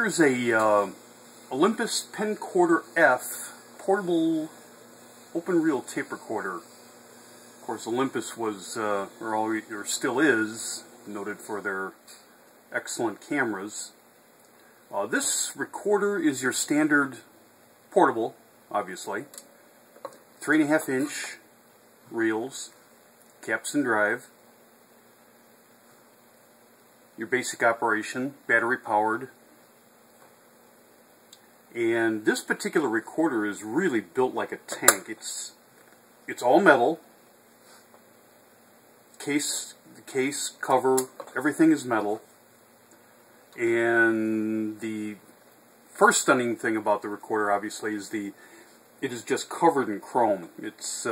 Here's a Olympus Pencorder F portable open reel tape recorder. Of course, Olympus was, or still is, noted for their excellent cameras. This recorder is your standard portable, obviously. 3.5 inch reels, capstan drive. Your basic operation, battery powered. And this particular recorder is really built like a tank. It's all metal. The case, cover, everything is metal. And the first stunning thing about the recorder, obviously, is it is just covered in chrome. It's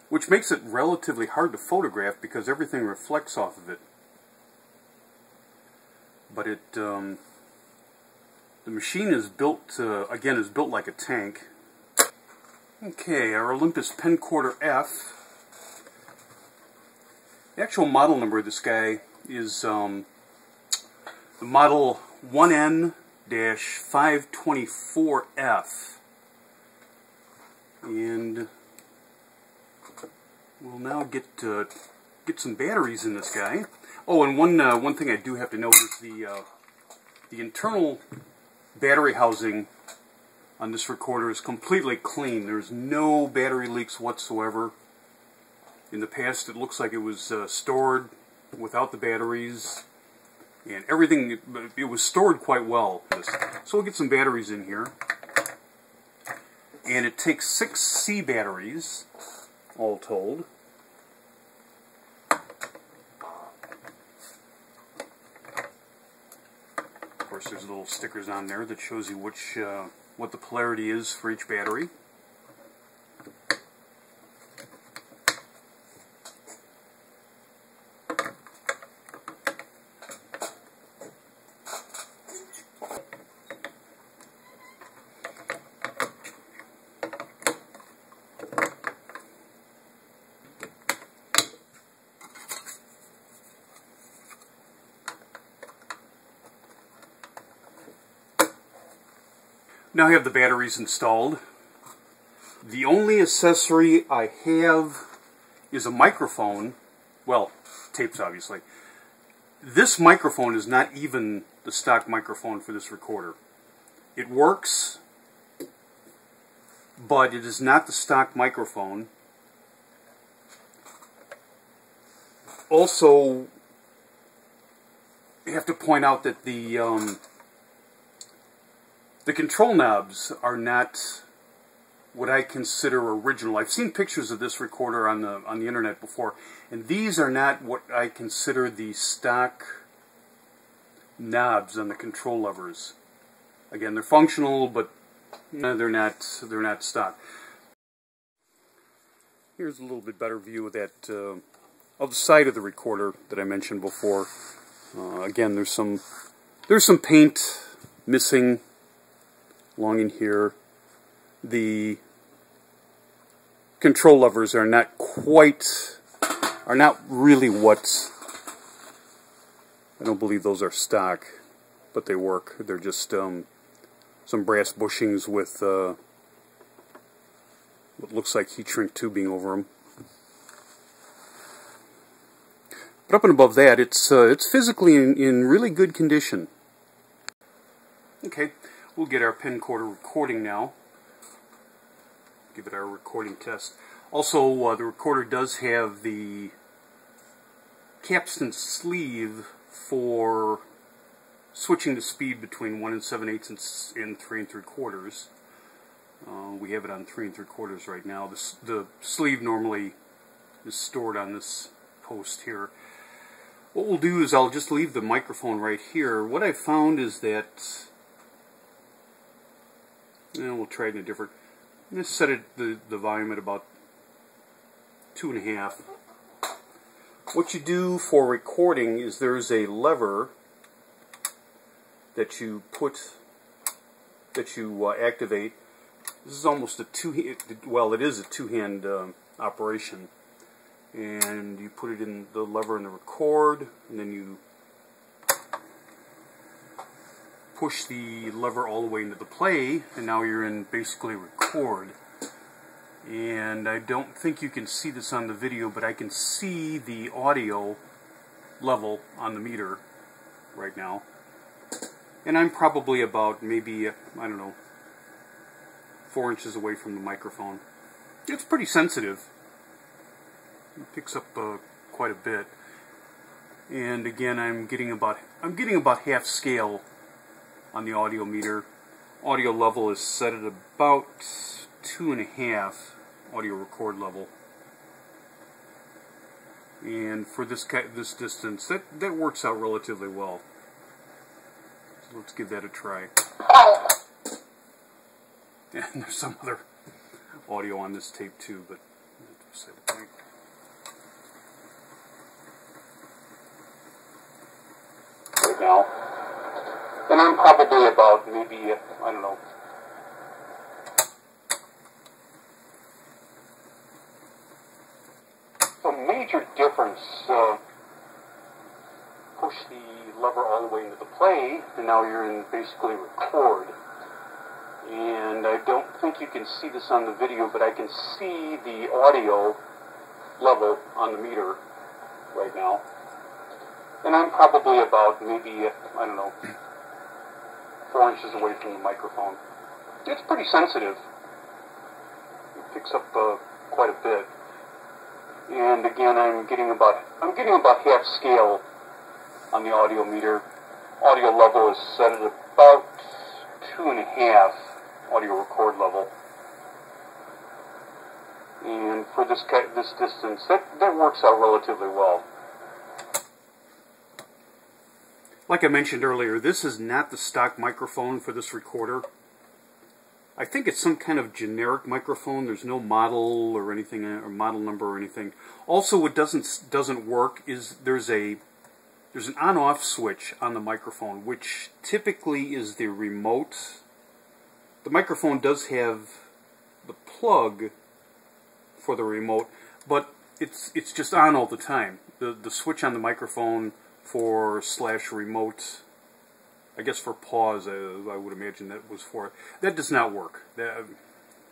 which makes it relatively hard to photograph because everything reflects off of it. But the machine is built, again, is built like a tank. Okay, our Olympus Pencorder F. The actual model number of this guy is the model 1N-524F. And we'll now get some batteries in this guy. Oh, and one thing I do have to note is the internal battery housing on this recorder is completely clean. There's no battery leaks whatsoever. In the past, it looks like it was stored without the batteries, and everything, it was stored quite well. So we'll get some batteries in here. And it takes 6 C batteries, all told. Of course, there's little stickers on there that shows you what the polarity is for each battery. Now I have the batteries installed. The only accessory I have is a microphone. Well, tapes obviously. This microphone is not even the stock microphone for this recorder. It works, but it is not the stock microphone. Also, I have to point out that the control knobs are not what I consider original. I've seen pictures of this recorder on the internet before, and these are not what I consider the stock knobs on the control levers. Again, they're functional, but they're not stock. Here's a little bit better view of that of the side of the recorder that I mentioned before. Again, there's some paint missing along in here. The control levers are not really what, I don't believe those are stock, but they work. They're just some brass bushings with what looks like heat shrink tubing over them. But up and above that, it's physically in really good condition. Okay. We'll get our Pencorder recording now. Give it our recording test. Also, the recorder does have the capstan sleeve for switching the speed between 1 7/8 and 3 3/4. We have it on 3 3/4 right now. The sleeve normally is stored on this post here. What we'll do is I'll just leave the microphone right here. What I found is that, and we'll try it in a different. Let's set the volume at about 2.5. What you do for recording is there's a lever that you activate. This is almost a well, it is a two-hand operation, and you put it in the lever in the record, and then you push the lever all the way into the play, and now you're in basically record. And I don't think you can see this on the video, but I can see the audio level on the meter right now. And I'm probably about maybe, I don't know, 4 inches away from the microphone. It's pretty sensitive. It picks up quite a bit. And again, I'm getting about half scale on the audio meter. Audio level is set at about 2.5 audio record level. And for this distance, that works out relatively well. So let's give that a try. And there's some other audio on this tape too, but right now, and I'm probably about maybe, I don't know, a major difference. Push the lever all the way into the play, and now you're in basically record. And I don't think you can see this on the video, but I can see the audio level on the meter right now. And I'm probably about maybe, I don't know, 4 inches away from the microphone. It's pretty sensitive. It picks up quite a bit. And again, I'm getting about half scale on the audio meter. Audio level is set at about 2.5 audio record level. And for this distance, that works out relatively well. Like I mentioned earlier, this is not the stock microphone for this recorder. I think it's some kind of generic microphone. There's no model or anything, or model number or anything. Also, what doesn't work is there's an on-off switch on the microphone, which typically is the remote. The microphone does have the plug for the remote, but it's just on all the time. The switch on the microphone for /remote, I guess for pause, I would imagine that was for it. That does not work.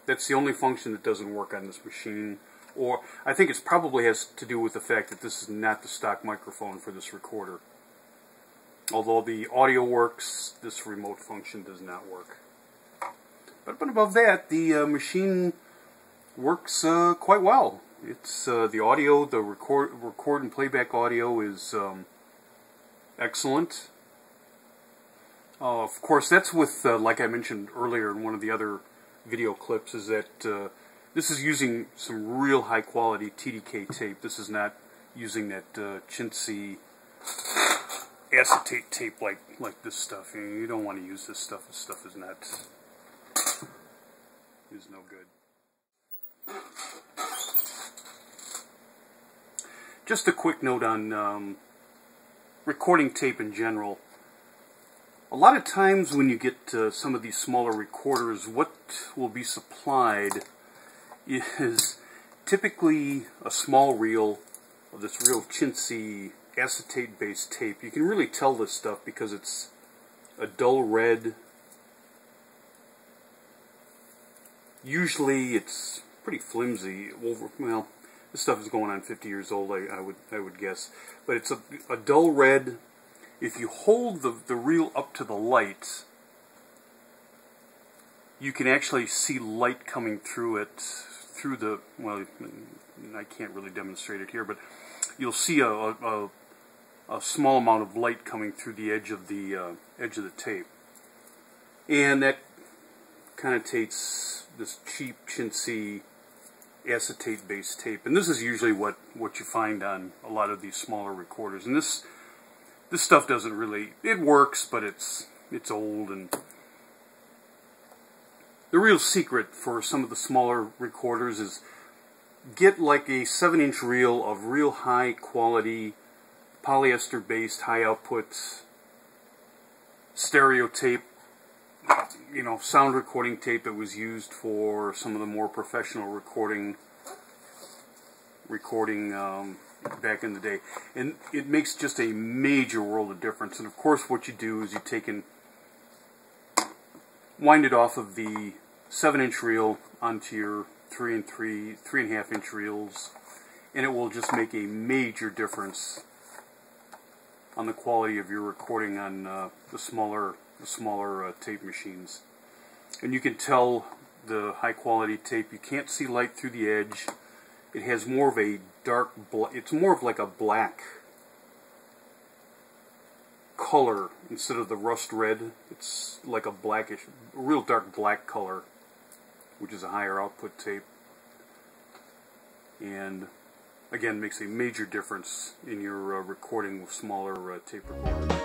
That's the only function that doesn't work on this machine. Or I think it probably has to do with the fact that this is not the stock microphone for this recorder. Although the audio works, this remote function does not work. But above that, the machine works quite well. It's the audio, the record and playback audio is excellent. Of course, that's with, like I mentioned earlier in one of the other video clips, is that this is using some real high quality TDK tape. This is not using that chintzy acetate tape like this stuff. You don't want to use this stuff. This stuff is no good. Just a quick note on recording tape in general. A lot of times when you get some of these smaller recorders, what will be supplied is typically a small reel of this real chintzy acetate-based tape. You can really tell this stuff because it's a dull red. Usually it's pretty flimsy. Well, this stuff is going on 50 years old, I would guess. But it's a dull red. If you hold the reel up to the light, you can actually see light coming through it, through the, well, I can't really demonstrate it here, but you'll see a small amount of light coming through the edge of the tape. And that connotates this cheap, chintzy, acetate-based tape. And this is usually what you find on a lot of these smaller recorders. And this stuff doesn't really, it works, but it's old. And the real secret for some of the smaller recorders is get like a 7-inch reel of real high quality polyester based high output stereo tape, you know, sound recording tape that was used for some of the more professional recording back in the day, and it makes just a major world of difference. And of course what you do is you take and wind it off of the 7-inch reel onto your 3.5-inch reels, and it will just make a major difference on the quality of your recording on the smaller tape machines. And you can tell the high quality tape, you can't see light through the edge. It has more of a dark, it's more of like a black color instead of the rust red. It's like a blackish, a real dark black color, which is a higher output tape. And again, makes a major difference in your recording with smaller tape recorders.